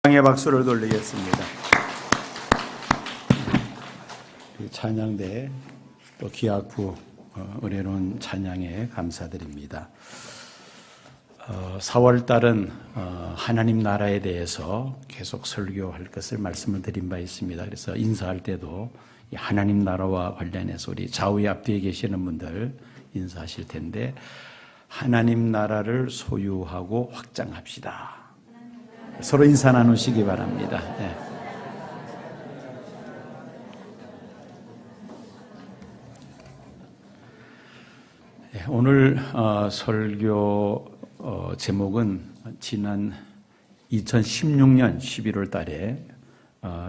찬양의 박수를 돌리겠습니다. 찬양대 또 기악부 은혜로운 찬양에 감사드립니다. 4월달은 하나님 나라에 대해서 계속 설교할 것을 말씀을 드린 바 있습니다. 그래서 인사할 때도 하나님 나라와 관련해서 우리 좌우에 앞뒤에 계시는 분들 인사하실 텐데, 하나님 나라를 소유하고 확장합시다. 서로 인사 나누시기 바랍니다. 네. 오늘 설교 제목은 지난 2016년 11월 달에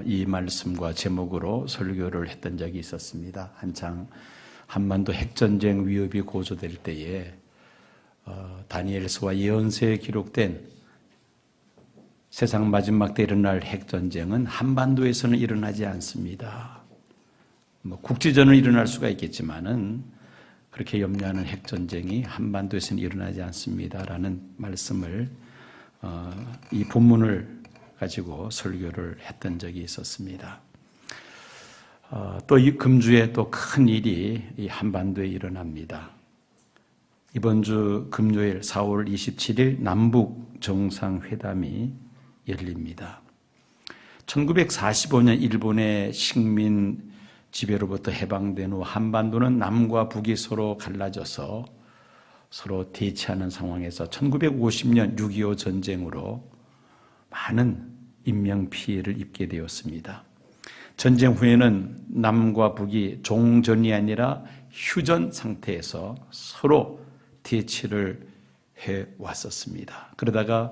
이 말씀과 제목으로 설교를 했던 적이 있었습니다. 한창 한반도 핵전쟁 위협이 고조될 때에 다니엘서와 예언서에 기록된 세상 마지막 때 일어날 핵전쟁은 한반도에서는 일어나지 않습니다. 국지전은 일어날 수가 있겠지만은 그렇게 염려하는 핵전쟁이 한반도에서는 일어나지 않습니다라는 말씀을 이 본문을 가지고 설교를 했던 적이 있었습니다. 또 이 금주에 또 큰 일이 이 한반도에 일어납니다. 이번 주 금요일 4월 27일 남북 정상회담이 열립니다. 1945년 일본의 식민 지배로부터 해방된 후 한반도는 남과 북이 서로 갈라져서 서로 대치하는 상황에서 1950년 6.25 전쟁으로 많은 인명피해를 입게 되었습니다. 전쟁 후에는 남과 북이 종전이 아니라 휴전 상태에서 서로 대치를 해왔었습니다. 그러다가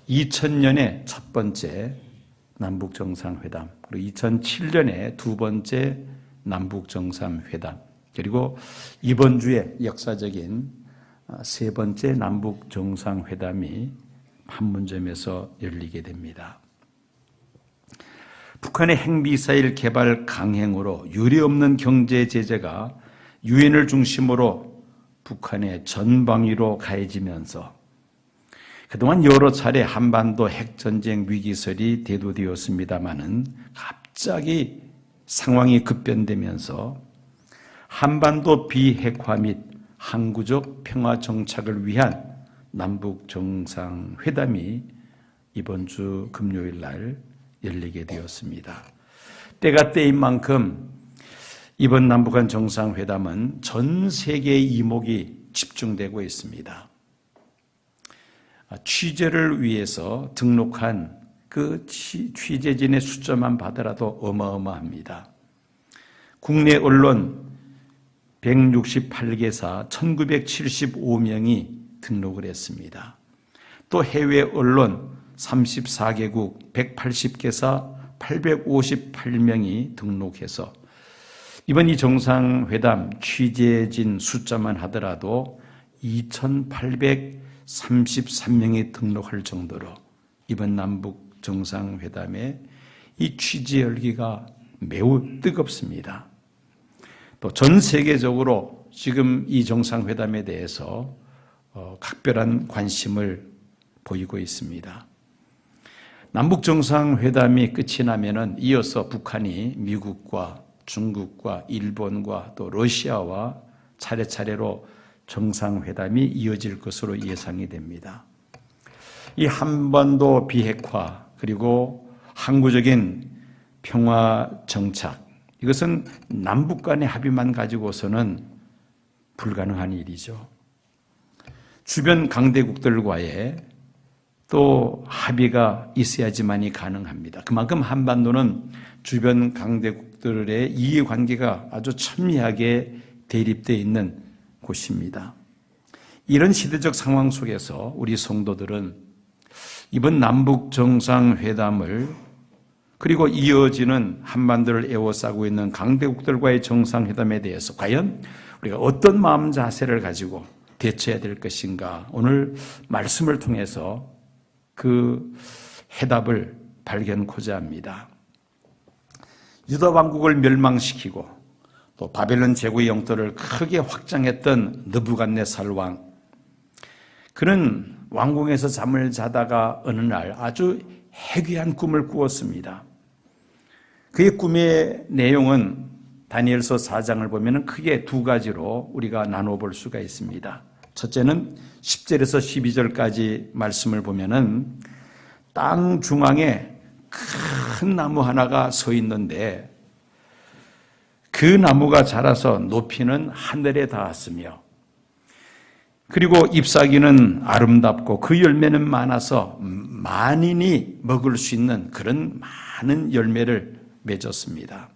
2000년에 첫 번째 남북정상회담, 그리고 2007년에 두 번째 남북정상회담, 그리고 이번 주에 역사적인 세 번째 남북정상회담이 판문점에서 열리게 됩니다. 북한의 핵미사일 개발 강행으로 유례없는 경제 제재가 유엔을 중심으로 북한의 전방위로 가해지면서 그동안 여러 차례 한반도 핵전쟁 위기설이 대두되었습니다마는 갑자기 상황이 급변되면서 한반도 비핵화 및 항구적 평화 정착을 위한 남북 정상회담이 이번 주 금요일 날 열리게 되었습니다. 때가 때인 만큼 이번 남북한 정상회담은 전 세계의 이목이 집중되고 있습니다. 취재를 위해서 등록한 그 취재진의 숫자만 봐더라도 어마어마합니다. 국내 언론 168개사 1975명이 등록을 했습니다. 또 해외 언론 34개국 180개사 858명이 등록해서 이번 이 정상회담 취재진 숫자만 하더라도 2833명이 등록할 정도로 이번 남북 정상회담의 이 취재 열기가 매우 뜨겁습니다. 또 전 세계적으로 지금 이 정상회담에 대해서 각별한 관심을 보이고 있습니다. 남북 정상회담이 끝이 나면은 이어서 북한이 미국과 중국과 일본과 또 러시아와 차례차례로 정상회담이 이어질 것으로 예상이 됩니다. 이 한반도 비핵화 그리고 항구적인 평화 정착, 이것은 남북 간의 합의만 가지고서는 불가능한 일이죠. 주변 강대국들과의 또 합의가 있어야지만이 가능합니다. 그만큼 한반도는 주변 강대국들의 이해관계가 아주 첨예하게 대립되어 있는 곳입니다. 이런 시대적 상황 속에서 우리 성도들은 이번 남북 정상회담을 그리고 이어지는 한반도를 에워싸고 있는 강대국들과의 정상회담에 대해서 과연 우리가 어떤 마음 자세를 가지고 대처해야 될 것인가, 오늘 말씀을 통해서 그 해답을 발견코자 합니다. 유다 왕국을 멸망시키고 또 바벨론 제국의 영토를 크게 확장했던 느부갓네살 왕, 그는 왕궁에서 잠을 자다가 어느 날 아주 해괴한 꿈을 꾸었습니다. 그의 꿈의 내용은 다니엘서 4장을 보면 크게 두 가지로 우리가 나눠볼 수가 있습니다. 첫째는 10절에서 12절까지 말씀을 보면은 땅 중앙에 큰 나무 하나가 서 있는데 그 나무가 자라서 높이는 하늘에 닿았으며 그리고 잎사귀는 아름답고 그 열매는 많아서 만인이 먹을 수 있는 그런 많은 열매를 맺었습니다.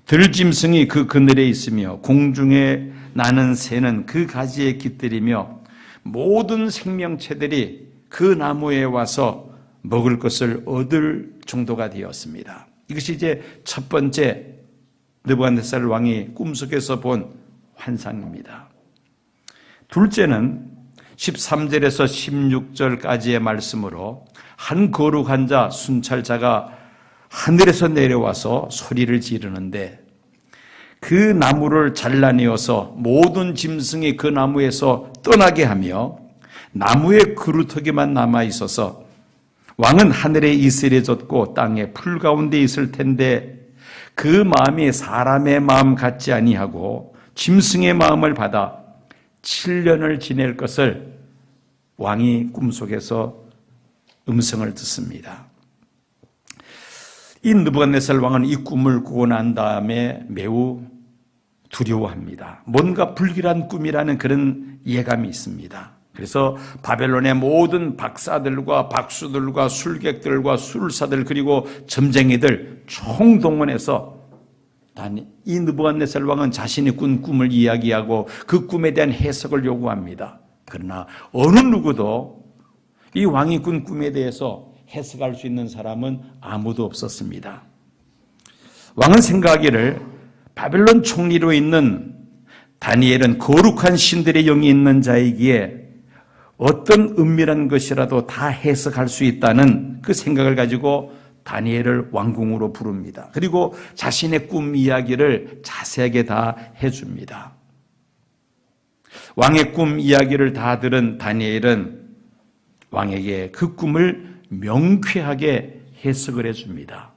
들짐승이 그 그늘에 있으며 공중에 나는 새는 그 가지에 깃들이며 모든 생명체들이 그 나무에 와서 먹을 것을 얻을 정도가 되었습니다. 이것이 이제 첫 번째 느부갓네살 왕이 꿈속에서 본 환상입니다. 둘째는 13절에서 16절까지의 말씀으로 한 거룩한 자 순찰자가 하늘에서 내려와서 소리를 지르는데 그 나무를 잘라내어서 모든 짐승이 그 나무에서 떠나게 하며 나무의 그루터기만 남아 있어서 왕은 하늘에 이슬해졌고 땅에 풀 가운데 있을 텐데 그 마음이 사람의 마음 같지 아니하고 짐승의 마음을 받아 7년을 지낼 것을 왕이 꿈속에서 음성을 듣습니다. 이 느부갓네살 왕은 이 꿈을 꾸고 난 다음에 매우 두려워합니다. 뭔가 불길한 꿈이라는 그런 예감이 있습니다. 그래서 바벨론의 모든 박사들과 박수들과 술객들과 술사들 그리고 점쟁이들 총동원해서 이 느부갓네살 왕은 자신이 꾼 꿈을 이야기하고 그 꿈에 대한 해석을 요구합니다. 그러나 어느 누구도 이 왕이 꾼 꿈에 대해서 해석할 수 있는 사람은 아무도 없었습니다. 왕은 생각하기를 바벨론 총리로 있는 다니엘은 거룩한 신들의 영이 있는 자이기에 어떤 은밀한 것이라도 다 해석할 수 있다는 그 생각을 가지고 다니엘을 왕궁으로 부릅니다. 그리고 자신의 꿈 이야기를 자세하게 다 해줍니다. 왕의 꿈 이야기를 다 들은 다니엘은 왕에게 그 꿈을 명쾌하게 해석을 해줍니다.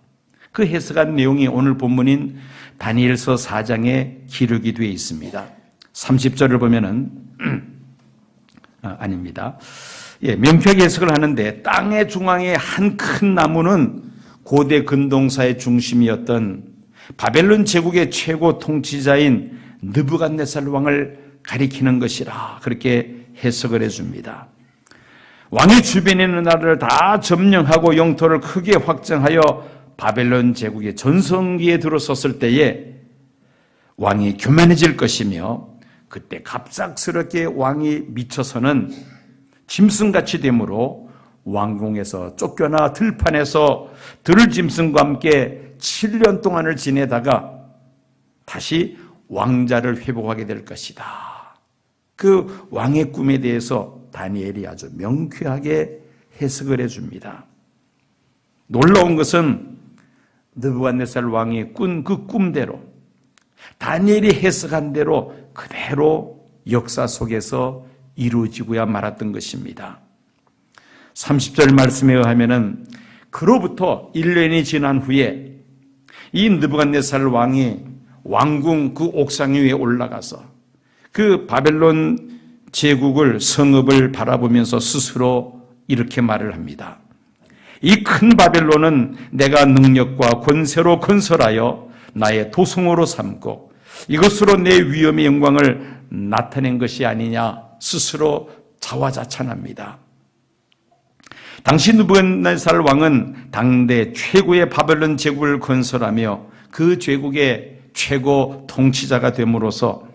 그 해석한 내용이 오늘 본문인 다니엘서 4장에 기록이 되어 있습니다. 30절을 보면은 아닙니다. 명쾌하게 해석을 하는데 땅의 중앙에 한 큰 나무는 고대 근동사의 중심이었던 바벨론 제국의 최고 통치자인 느부갓네살 왕을 가리키는 것이라 그렇게 해석을 해줍니다. 왕의 주변에 있는 나라를 다 점령하고 영토를 크게 확장하여 바벨론 제국의 전성기에 들어섰을 때에 왕이 교만해질 것이며 그때 갑작스럽게 왕이 미쳐서는 짐승같이 되므로 왕궁에서 쫓겨나 들판에서 들짐승과 함께 7년 동안을 지내다가 다시 왕자를 회복하게 될 것이다. 그 왕의 꿈에 대해서 다니엘이 아주 명쾌하게 해석을 해줍니다. 놀라운 것은 느부갓네살 왕이 꾼 그 꿈대로 다니엘이 해석한 대로 그대로 역사 속에서 이루어지고야 말았던 것입니다. 30절 말씀에 의하면은 그로부터 1년이 지난 후에 이 느부갓네살 왕이 왕궁 그 옥상 위에 올라가서 그 바벨론 제국을 성읍을 바라보면서 스스로 이렇게 말을 합니다. 이 큰 바벨론은 내가 능력과 권세로 건설하여 나의 도성으로 삼고 이것으로 내 위엄의 영광을 나타낸 것이 아니냐 스스로 자화자찬합니다. 당시 느부갓네살 왕은 당대 최고의 바벨론 제국을 건설하며 그 제국의 최고 통치자가 됨으로써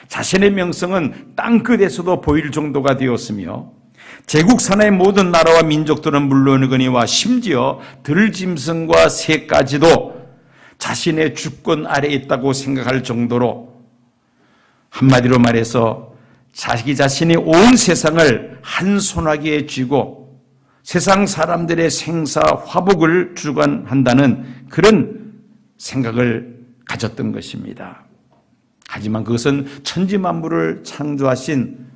자신의 명성은 땅끝에서도 보일 정도가 되었으며 제국 산하의 모든 나라와 민족들은 물론이거니와 심지어 들짐승과 새까지도 자신의 주권 아래에 있다고 생각할 정도로 한마디로 말해서 자기 자신이 온 세상을 한 손아귀에 쥐고 세상 사람들의 생사 화복을 주관한다는 그런 생각을 가졌던 것입니다. 하지만 그것은 천지만물을 창조하신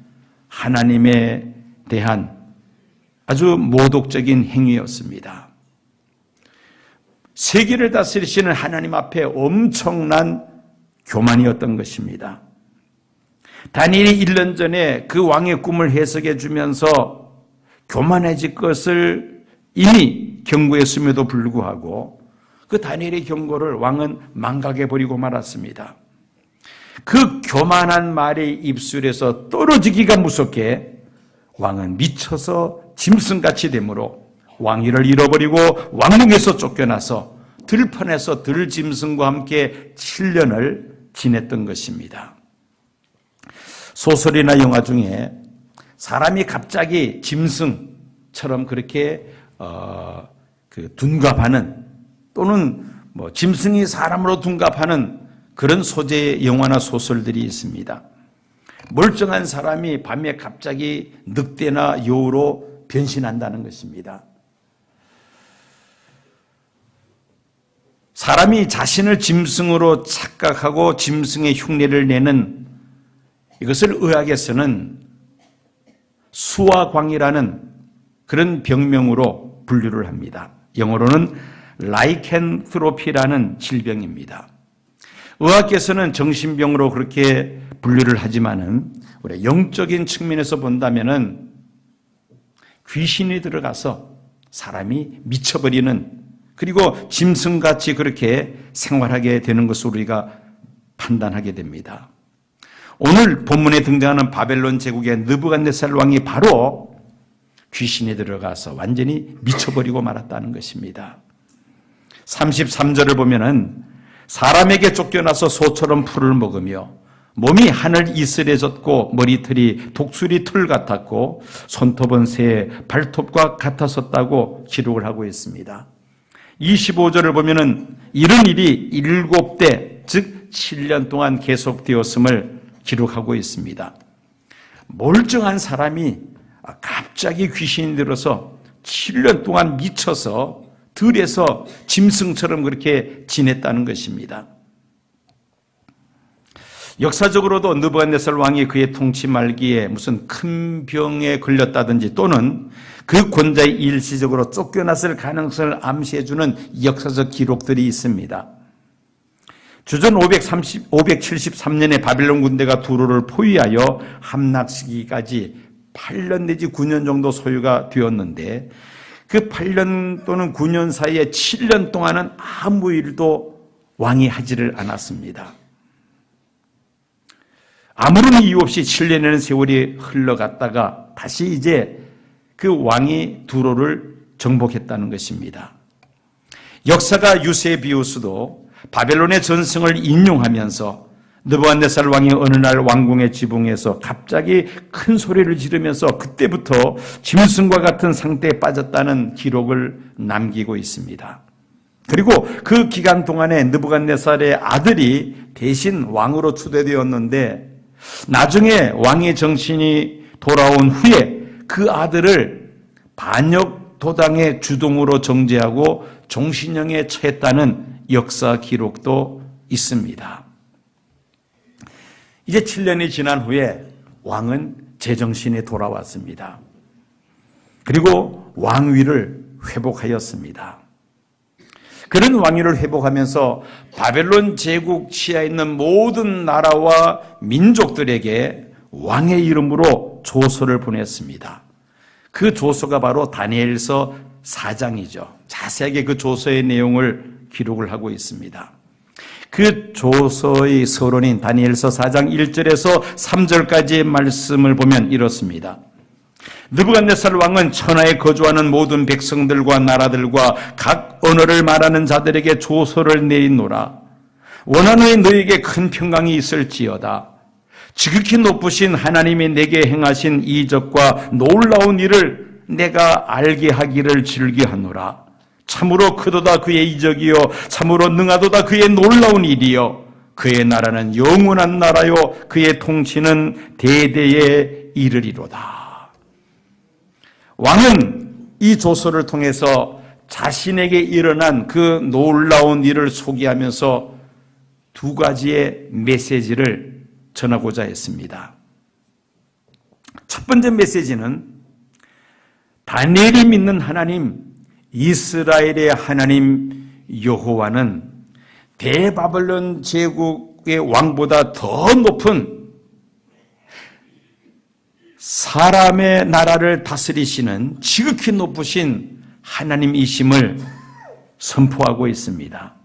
하나님에 대한 아주 모독적인 행위였습니다. 세계를 다스리시는 하나님 앞에 엄청난 교만이었던 것입니다. 다니엘이 1년 전에 그 왕의 꿈을 해석해 주면서 교만해질 것을 이미 경고했음에도 불구하고 그 다니엘의 경고를 왕은 망각해버리고 말았습니다. 그 교만한 말이 입술에서 떨어지기가 무섭게 왕은 미쳐서 짐승같이 되므로 왕위를 잃어버리고 왕궁에서 쫓겨나서 들판에서 들짐승과 함께 7년을 지냈던 것입니다. 소설이나 영화 중에 사람이 갑자기 짐승처럼 그렇게 둔갑하는 또는 짐승이 사람으로 둔갑하는 그런 소재의 영화나 소설들이 있습니다. 멀쩡한 사람이 밤에 갑자기 늑대나 여우로 변신한다는 것입니다. 사람이 자신을 짐승으로 착각하고 짐승의 흉내를 내는 이것을 의학에서는 수화광이라는 그런 병명으로 분류를 합니다. 영어로는 라이켄트로피라는 질병입니다. 의학계에서는 정신병으로 그렇게 분류를 하지만은 우리 영적인 측면에서 본다면은 귀신이 들어가서 사람이 미쳐버리는 그리고 짐승같이 그렇게 생활하게 되는 것을 우리가 판단하게 됩니다. 오늘 본문에 등장하는 바벨론 제국의 느부갓네살 왕이 바로 귀신이 들어가서 완전히 미쳐버리고 말았다는 것입니다. 33절을 보면은 사람에게 쫓겨나서 소처럼 풀을 먹으며 몸이 하늘 이슬에 젖고 머리털이 독수리 털 같았고 손톱은 새의 발톱과 같았었다고 기록을 하고 있습니다. 25절을 보면은 이런 일이 7대 즉 7년 동안 계속되었음을 기록하고 있습니다. 멀쩡한 사람이 갑자기 귀신이 들어서 7년 동안 미쳐서 들에서 짐승처럼 그렇게 지냈다는 것입니다. 역사적으로도 느부갓네살 왕이 그의 통치 말기에 무슨 큰 병에 걸렸다든지 또는 그 권자의 일시적으로 쫓겨났을 가능성을 암시해주는 역사적 기록들이 있습니다. 주전 573년에 바빌론 군대가 두로를 포위하여 함락시키기까지 8년 내지 9년 정도 소요가 되었는데 그 8년 또는 9년 사이에 7년 동안은 아무 일도 왕이 하지를 않았습니다. 아무런 이유 없이 7년이라는 세월이 흘러갔다가 다시 이제 그 왕이 두로를 정복했다는 것입니다. 역사가 유세비우스도 바벨론의 전승을 인용하면서 느부갓네살 왕이 어느 날 왕궁의 지붕에서 갑자기 큰 소리를 지르면서 그때부터 짐승과 같은 상태에 빠졌다는 기록을 남기고 있습니다. 그리고 그 기간 동안에 느부갓네살의 아들이 대신 왕으로 추대되었는데 나중에 왕의 정신이 돌아온 후에 그 아들을 반역 도당의 주동으로 정죄하고 종신형에 처했다는 역사 기록도 있습니다. 이제 7년이 지난 후에 왕은 제정신에 돌아왔습니다. 그리고 왕위를 회복하였습니다. 그런 왕위를 회복하면서 바벨론 제국 치하에 있는 모든 나라와 민족들에게 왕의 이름으로 조서를 보냈습니다. 그 조서가 바로 다니엘서 4장이죠. 자세하게 그 조서의 내용을 기록을 하고 있습니다. 그 조서의 서론인 다니엘서 4장 1절에서 3절까지의 말씀을 보면 이렇습니다. 느부갓네살 왕은 천하에 거주하는 모든 백성들과 나라들과 각 언어를 말하는 자들에게 조서를 내리노라. 원하노니 너에게 큰 평강이 있을지어다. 지극히 높으신 하나님이 내게 행하신 이적과 놀라운 일을 내가 알게 하기를 즐겨하노라. 참으로 크도다 그의 이적이요 참으로 능하도다 그의 놀라운 일이요 그의 나라는 영원한 나라요 그의 통치는 대대에 이르리로다. 왕은 이 조서를 통해서 자신에게 일어난 그 놀라운 일을 소개하면서 두 가지의 메시지를 전하고자 했습니다. 첫 번째 메시지는 다니엘이 믿는 하나님, 이스라엘의 하나님 여호와는 대바벨론 제국의 왕보다 더 높은 사람의 나라를 다스리시는 지극히 높으신 하나님이심을 선포하고 있습니다.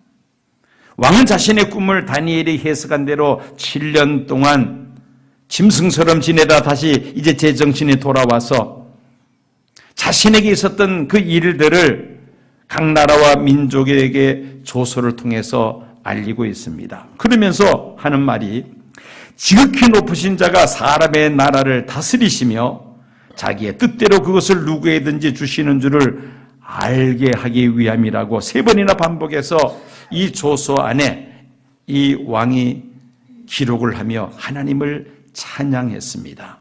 왕은 자신의 꿈을 다니엘이 해석한 대로 7년 동안 짐승처럼 지내다 다시 이제 제정신이 돌아와서 자신에게 있었던 그 일들을 각 나라와 민족에게 조서를 통해서 알리고 있습니다. 그러면서 하는 말이 지극히 높으신 자가 사람의 나라를 다스리시며 자기의 뜻대로 그것을 누구에든지 주시는 줄을 알게 하기 위함이라고 3번이나 반복해서 이 조서 안에 이 왕이 기록을 하며 하나님을 찬양했습니다.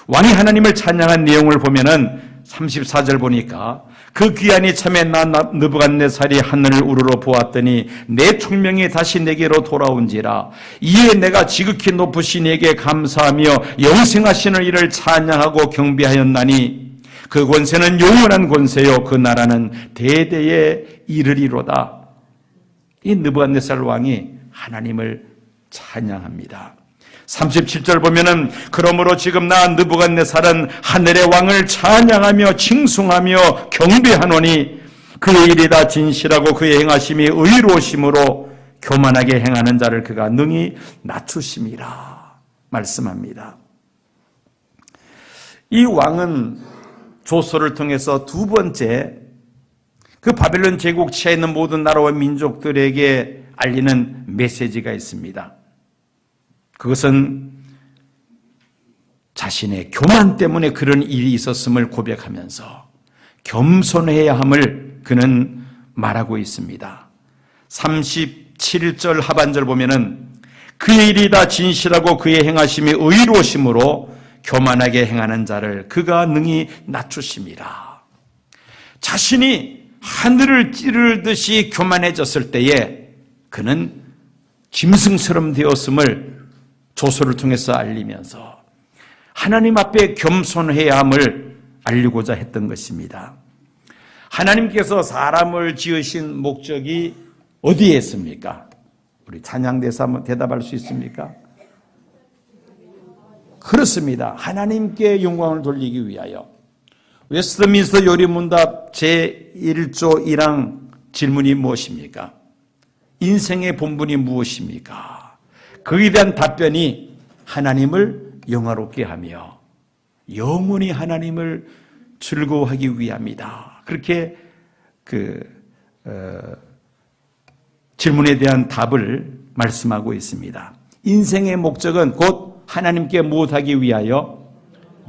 왕이 하나님을 찬양한 내용을 보면은 34절 보니까 그 귀한이 참에 나 느부갓네살이 하늘을 우러러 보았더니 내 총명이 다시 내게로 돌아온지라 이에 내가 지극히 높으신 이에게 감사하며 영생하시는 이를 찬양하고 경배하였나니 그 권세는 영원한 권세요 그 나라는 대대에 이르리로다. 이 느부갓네살 왕이 하나님을 찬양합니다. 37절 보면은 그러므로 지금 나 느부갓네살은 하늘의 왕을 찬양하며 칭송하며 경배하노니 그의 일이 다 진실하고 그의 행하심이 의로우심으로 교만하게 행하는 자를 그가 능히 낮추심이라 말씀합니다. 이 왕은 조서를 통해서 두 번째 그 바벨론 제국 치하에 있는 모든 나라와 민족들에게 알리는 메시지가 있습니다. 그것은 자신의 교만 때문에 그런 일이 있었음을 고백하면서 겸손해야 함을 그는 말하고 있습니다. 37절 하반절 보면은 그의 일이 다 진실하고 그의 행하심이 의로우심으로 교만하게 행하는 자를 그가 능히 낮추심이라. 자신이 하늘을 찌르듯이 교만해졌을 때에 그는 짐승처럼 되었음을 조서를 통해서 알리면서 하나님 앞에 겸손해야 함을 알리고자 했던 것입니다. 하나님께서 사람을 지으신 목적이 어디에 있습니까? 우리 찬양대사 한번 대답할 수 있습니까? 그렇습니다. 하나님께 영광을 돌리기 위하여. 웨스트민스터 요리문답 제1조 1항 질문이 무엇입니까? 인생의 본분이 무엇입니까? 거기에 대한 답변이 하나님을 영화롭게 하며 영원히 하나님을 즐거워하기 위함이다. 그렇게 질문에 대한 답을 말씀하고 있습니다. 인생의 목적은 곧 하나님께 무엇하기 위하여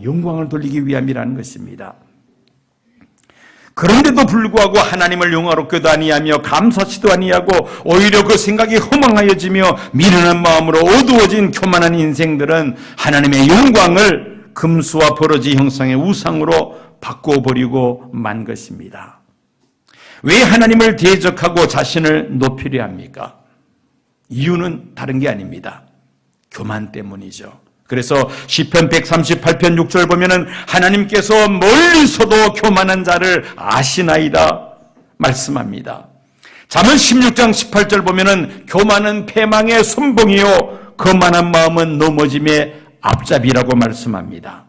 영광을 돌리기 위함이라는 것입니다. 그런데도 불구하고 하나님을 영화롭게도 아니하며 감사치도 아니하고 오히려 그 생각이 허망하여지며 미련한 마음으로 어두워진 교만한 인생들은 하나님의 영광을 금수와 버러지 형상의 우상으로 바꿔버리고 만 것입니다. 왜 하나님을 대적하고 자신을 높이려 합니까? 이유는 다른 게 아닙니다. 교만 때문이죠. 그래서 시편 138편 6절 보면은 하나님께서 멀리서도 교만한 자를 아시나이다 말씀합니다. 잠언 16장 18절 보면은 교만은 패망의 선봉이요 거만한 마음은 넘어짐의 앞잡이라고 말씀합니다.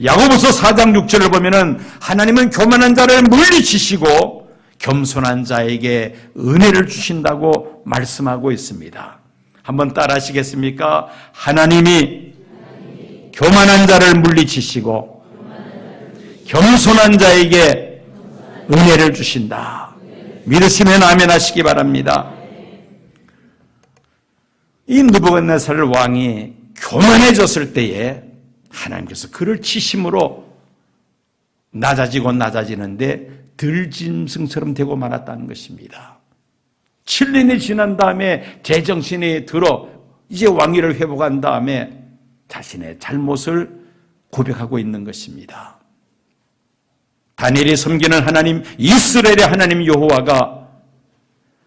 야고보서 4장 6절을 보면은 하나님은 교만한 자를 물리치시고 겸손한 자에게 은혜를 주신다고 말씀하고 있습니다. 한번 따라 하시겠습니까? 하나님이 교만한 자를 물리치시고 겸손한 자에게 은혜를 주신다. 믿으시면 아멘 하시기 바랍니다. 이 느부갓네살 왕이 교만해졌을 때에 하나님께서 그를 치심으로 낮아지고 낮아지는데 들짐승처럼 되고 말았다는 것입니다. 7년이 지난 다음에 제정신이 들어 이제 왕위를 회복한 다음에 자신의 잘못을 고백하고 있는 것입니다. 다니엘이 섬기는 하나님, 이스라엘의 하나님 여호와가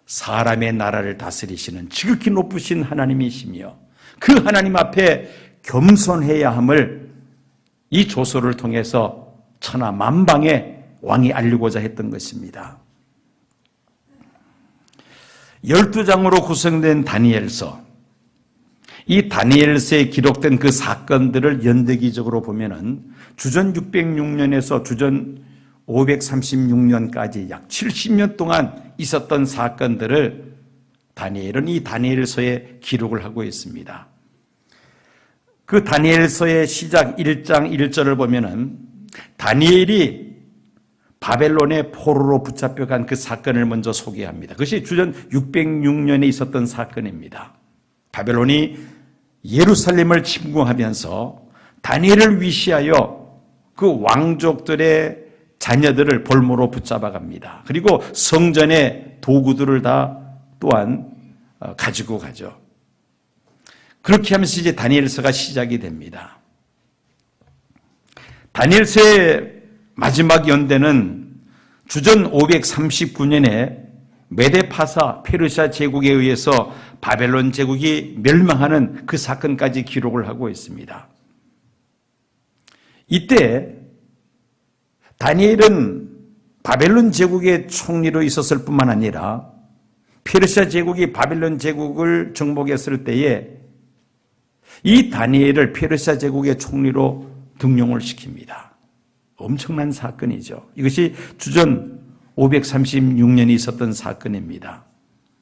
사람의 나라를 다스리시는 지극히 높으신 하나님이시며 그 하나님 앞에 겸손해야 함을 이 조서를 통해서 천하 만방에 왕이 알리고자 했던 것입니다. 12장으로 구성된 다니엘서, 이 다니엘서에 기록된 그 사건들을 연대기적으로 보면은 주전 606년에서 주전 536년까지 약 70년 동안 있었던 사건들을 다니엘은 이 다니엘서에 기록을 하고 있습니다. 그 다니엘서의 시작 1장 1절을 보면은 다니엘이 바벨론의 포로로 붙잡혀간 그 사건을 먼저 소개합니다. 그것이 주전 606년에 있었던 사건입니다. 바벨론이 예루살렘을 침공하면서 다니엘을 위시하여 그 왕족들의 자녀들을 볼모로 붙잡아 갑니다. 그리고 성전의 도구들을 다 또한 가지고 가죠. 그렇게 하면서 이제 다니엘서가 시작이 됩니다. 다니엘서의 마지막 연대는 주전 539년에 메데파사 페르시아 제국에 의해서 바벨론 제국이 멸망하는 그 사건까지 기록을 하고 있습니다. 이때 다니엘은 바벨론 제국의 총리로 있었을 뿐만 아니라 페르시아 제국이 바벨론 제국을 정복했을 때에 이 다니엘을 페르시아 제국의 총리로 등용을 시킵니다. 엄청난 사건이죠. 이것이 주전 536년이 있었던 사건입니다.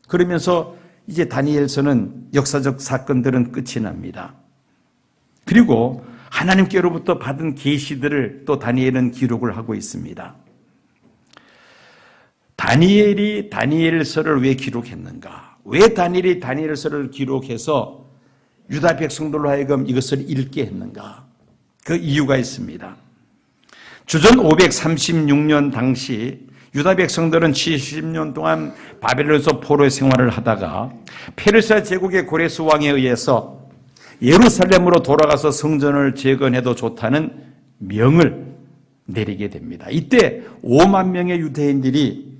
그러면서 이제 다니엘서는 역사적 사건들은 끝이 납니다. 그리고 하나님께로부터 받은 계시들을 또 다니엘은 기록을 하고 있습니다. 다니엘이 다니엘서를 왜 기록했는가? 왜 다니엘이 다니엘서를 기록해서 유다 백성들로 하여금 이것을 읽게 했는가? 그 이유가 있습니다. 주전 536년 당시 유다 백성들은 70년 동안 바벨론에서 포로의 생활을 하다가 페르시아 제국의 고레스 왕에 의해서 예루살렘으로 돌아가서 성전을 재건해도 좋다는 명을 내리게 됩니다. 이때 5만 명의 유대인들이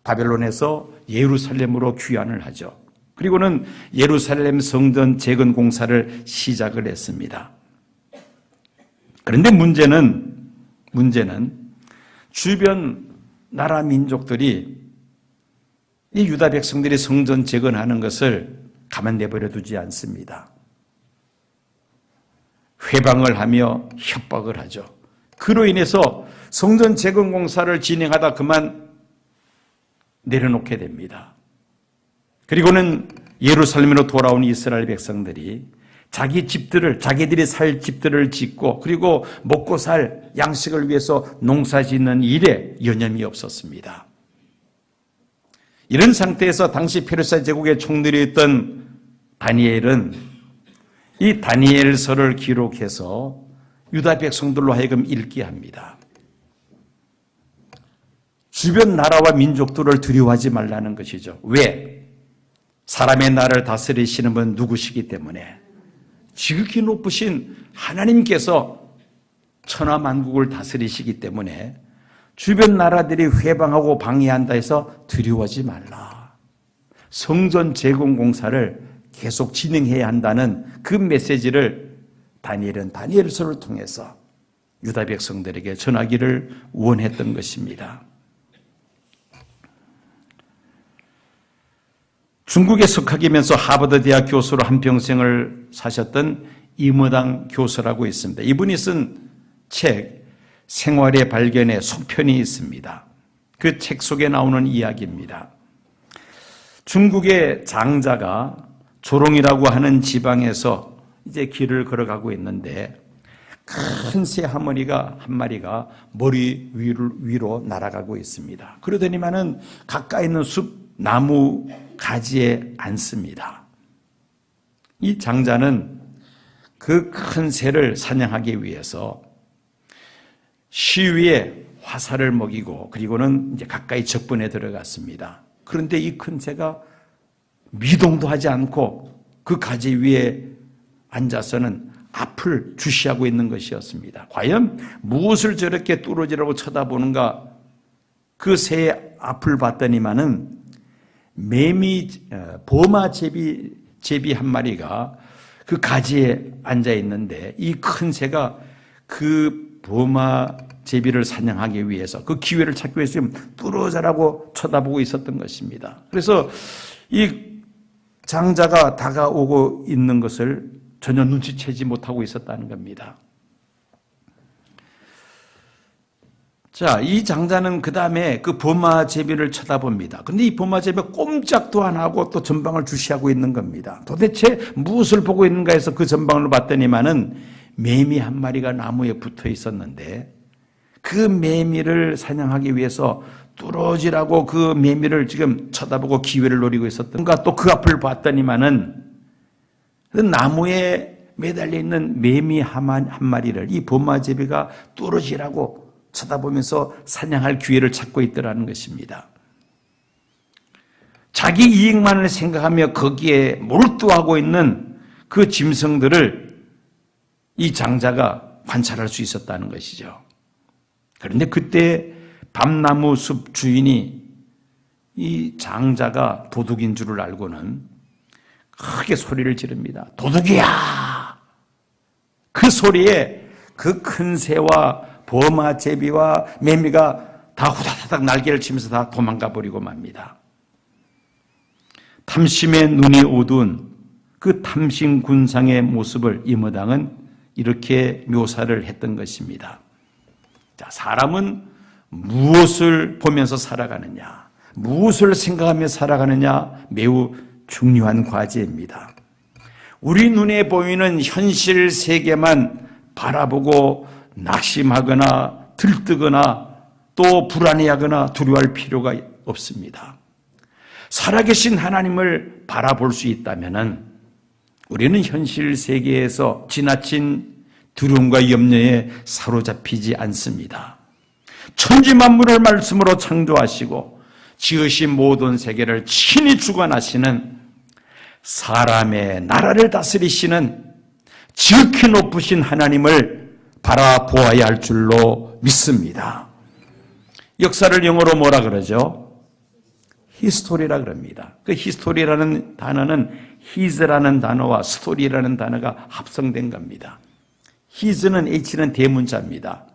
바벨론에서 예루살렘으로 귀환을 하죠. 그리고는 예루살렘 성전 재건 공사를 시작을 했습니다. 그런데 문제는 주변 나라 민족들이 이 유다 백성들이 성전 재건하는 것을 가만 내버려 두지 않습니다. 회방을 하며 협박을 하죠. 그로 인해서 성전 재건 공사를 진행하다 그만 내려놓게 됩니다. 그리고는 예루살렘으로 돌아온 이스라엘 백성들이 자기 집들을, 자기들이 살 집들을 짓고 그리고 먹고 살 양식을 위해서 농사 짓는 일에 여념이 없었습니다. 이런 상태에서 당시 페르시아 제국의 총리였던 다니엘은 이 다니엘서를 기록해서 유다 백성들로 하여금 읽게 합니다. 주변 나라와 민족들을 두려워하지 말라는 것이죠. 왜? 사람의 나라를 다스리시는 분 누구시기 때문에 지극히 높으신 하나님께서 천하 만국을 다스리시기 때문에 주변 나라들이 회방하고 방해한다 해서 두려워하지 말라. 성전 재건 공사를 계속 진행해야 한다는 그 메시지를 다니엘은 다니엘서를 통해서 유다 백성들에게 전하기를 원했던 것입니다. 중국에 석학이면서 하버드 대학 교수로 한평생을 사셨던 이머당 교수라고 있습니다. 이분이 쓴 책 생활의 발견에 속편이 있습니다. 그 책 속에 나오는 이야기입니다. 중국의 장자가 조롱이라고 하는 지방에서 이제 길을 걸어가고 있는데 큰 새 한 마리가 머리 위로 날아가고 있습니다. 그러더니만은 가까이 있는 숲 나무 가지에 앉습니다. 이 장자는 그 큰 새를 사냥하기 위해서 시위에 화살을 먹이고 그리고는 이제 가까이 적분에 들어갔습니다. 그런데 이 큰 새가 미동도 하지 않고 그 가지 위에 앉아서는 앞을 주시하고 있는 것이었습니다. 과연 무엇을 저렇게 뚫어지라고 쳐다보는가? 그 새의 앞을 봤더니만은 버마 제비 한 마리가 그 가지에 앉아 있는데 이 큰 새가 그 버마 제비를 사냥하기 위해서 그 기회를 찾기 위해서 지금 뚫어져라고 쳐다보고 있었던 것입니다. 그래서 이 장자가 다가오고 있는 것을 전혀 눈치채지 못하고 있었다는 겁니다. 자, 이 장자는 그 다음에 그 보마 제비를 쳐다봅니다. 근데 이 보마 제비가 꼼짝도 안 하고 또 전방을 주시하고 있는 겁니다. 도대체 무엇을 보고 있는가 해서 그 전방을 봤더니만은 매미 한 마리가 나무에 붙어 있었는데 그 매미를 사냥하기 위해서 뚫어지라고 그 매미를 지금 쳐다보고 기회를 노리고 있었던가 또 그 앞을 봤더니만은 그 나무에 매달려 있는 매미 한 마리를 이 보마 제비가 뚫어지라고 쳐다보면서 사냥할 기회를 찾고 있더라는 것입니다. 자기 이익만을 생각하며 거기에 몰두하고 있는 그 짐승들을 이 장자가 관찰할 수 있었다는 것이죠. 그런데 그때 밤나무 숲 주인이 이 장자가 도둑인 줄을 알고는 크게 소리를 지릅니다. 도둑이야! 그 소리에 그 큰 새와 보마 제비와 매미가 다 후다다닥 날개를 치면서 다 도망가 버리고 맙니다. 탐심의 눈이 어두운 그 탐심 군상의 모습을 이모당은 이렇게 묘사를 했던 것입니다. 자, 사람은 무엇을 보면서 살아가느냐, 무엇을 생각하며 살아가느냐 매우 중요한 과제입니다. 우리 눈에 보이는 현실 세계만 바라보고 낙심하거나 들뜨거나 또 불안해하거나 두려워할 필요가 없습니다. 살아계신 하나님을 바라볼 수 있다면 우리는 현실 세계에서 지나친 두려움과 염려에 사로잡히지 않습니다. 천지만물을 말씀으로 창조하시고 지으신 모든 세계를 친히 주관하시는 사람의 나라를 다스리시는 지극히 높으신 하나님을 바라보아야 할 줄로 믿습니다. 역사를 영어로 뭐라 그러죠? 히스토리라 그럽니다. 그 히스토리라는 단어는 his라는 단어와 스토리라는 단어가 합성된 겁니다. his는 H는 대문자입니다.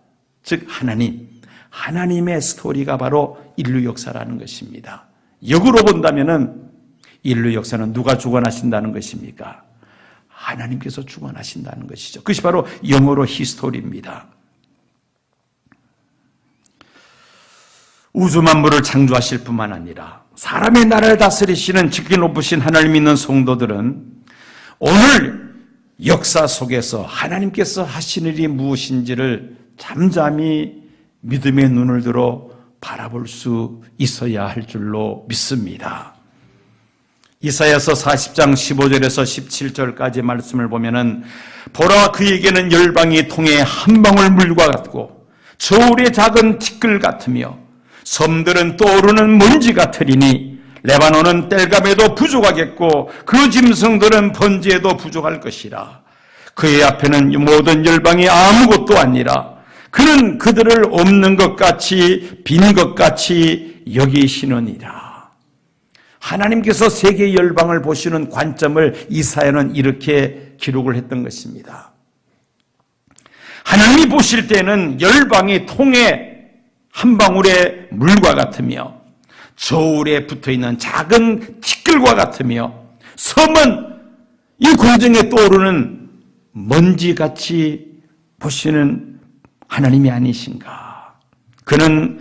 즉 하나님, 하나님의 스토리가 바로 인류 역사라는 것입니다. 역으로 본다면은 인류 역사는 누가 주관하신다는 것입니까? 하나님께서 주관하신다는 것이죠. 그것이 바로 영어로 히스토리입니다. 우주 만물을 창조하실 뿐만 아니라 사람의 나라를 다스리시는 지극히 높으신 하나님 믿는 성도들은 오늘 역사 속에서 하나님께서 하신 일이 무엇인지를 잠잠히 믿음의 눈을 들어 바라볼 수 있어야 할 줄로 믿습니다. 이사야서 40장 15절에서 17절까지 말씀을 보면은 보라 그에게는 열방이 통해 한 방울 물과 같고 저울의 작은 티끌 같으며 섬들은 떠오르는 먼지 같으리니 레바논은 땔감에도 부족하겠고 그 짐승들은 번제에도 부족할 것이라. 그의 앞에는 모든 열방이 아무것도 아니라 그는 그들을 없는 것 같이 빈 것 같이 여기시느니라. 하나님께서 세계 열방을 보시는 관점을 이사야는 이렇게 기록을 했던 것입니다. 하나님이 보실 때는 열방이 통에 한 방울의 물과 같으며 저울에 붙어있는 작은 티끌과 같으며 섬은 이 공중에 떠오르는 먼지같이 보시는 하나님이 아니신가. 그는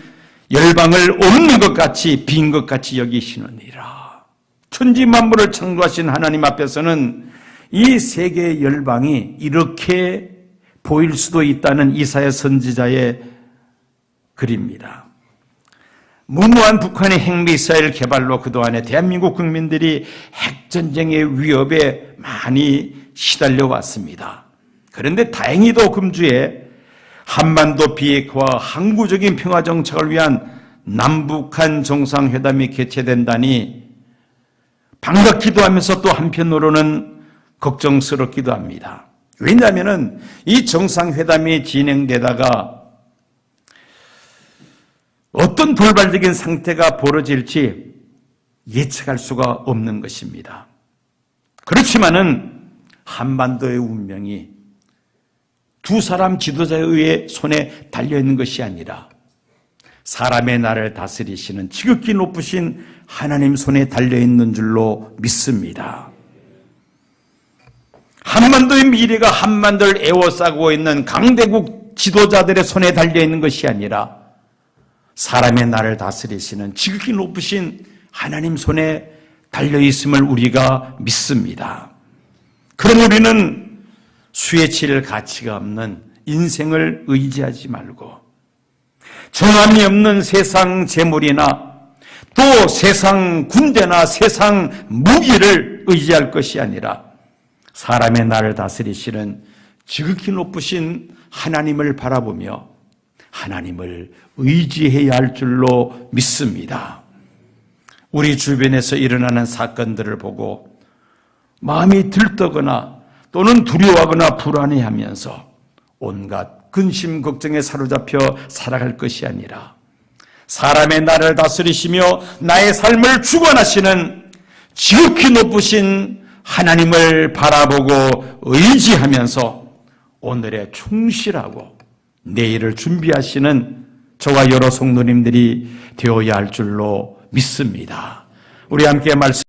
열방을 없는 것 같이 빈 것 같이 여기시느니라. 천지 만물을 창조하신 하나님 앞에서는 이 세계 열방이 이렇게 보일 수도 있다는 이사야 선지자의 글입니다. 무모한 북한의 핵미사일 개발로 그동안에 대한민국 국민들이 핵전쟁의 위협에 많이 시달려 왔습니다. 그런데 다행히도 금주에 한반도 비핵화와 항구적인 평화 정착을 위한 남북한 정상회담이 개최된다니 반갑기도 하면서 또 한편으로는 걱정스럽기도 합니다. 왜냐하면 이 정상회담이 진행되다가 어떤 돌발적인 상태가 벌어질지 예측할 수가 없는 것입니다. 그렇지만은 한반도의 운명이 두 사람 지도자의 손에 달려있는 것이 아니라 사람의 나라를 다스리시는 지극히 높으신 하나님 손에 달려있는 줄로 믿습니다. 한반도의 미래가 한반도를 에워싸고 있는 강대국 지도자들의 손에 달려있는 것이 아니라 사람의 나라를 다스리시는 지극히 높으신 하나님 손에 달려있음을 우리가 믿습니다. 그럼 우리는 수에 칠 가치가 없는 인생을 의지하지 말고 정함이 없는 세상 재물이나 또 세상 군대나 세상 무기를 의지할 것이 아니라 사람의 나를 다스리시는 지극히 높으신 하나님을 바라보며 하나님을 의지해야 할 줄로 믿습니다. 우리 주변에서 일어나는 사건들을 보고 마음이 들떠거나 또는 두려워하거나 불안해하면서 온갖 근심 걱정에 사로잡혀 살아갈 것이 아니라 사람의 나를 다스리시며 나의 삶을 주관하시는 지극히 높으신 하나님을 바라보고 의지하면서 오늘에 충실하고 내일을 준비하시는 저와 여러 성도님들이 되어야 할 줄로 믿습니다. 우리 함께 말씀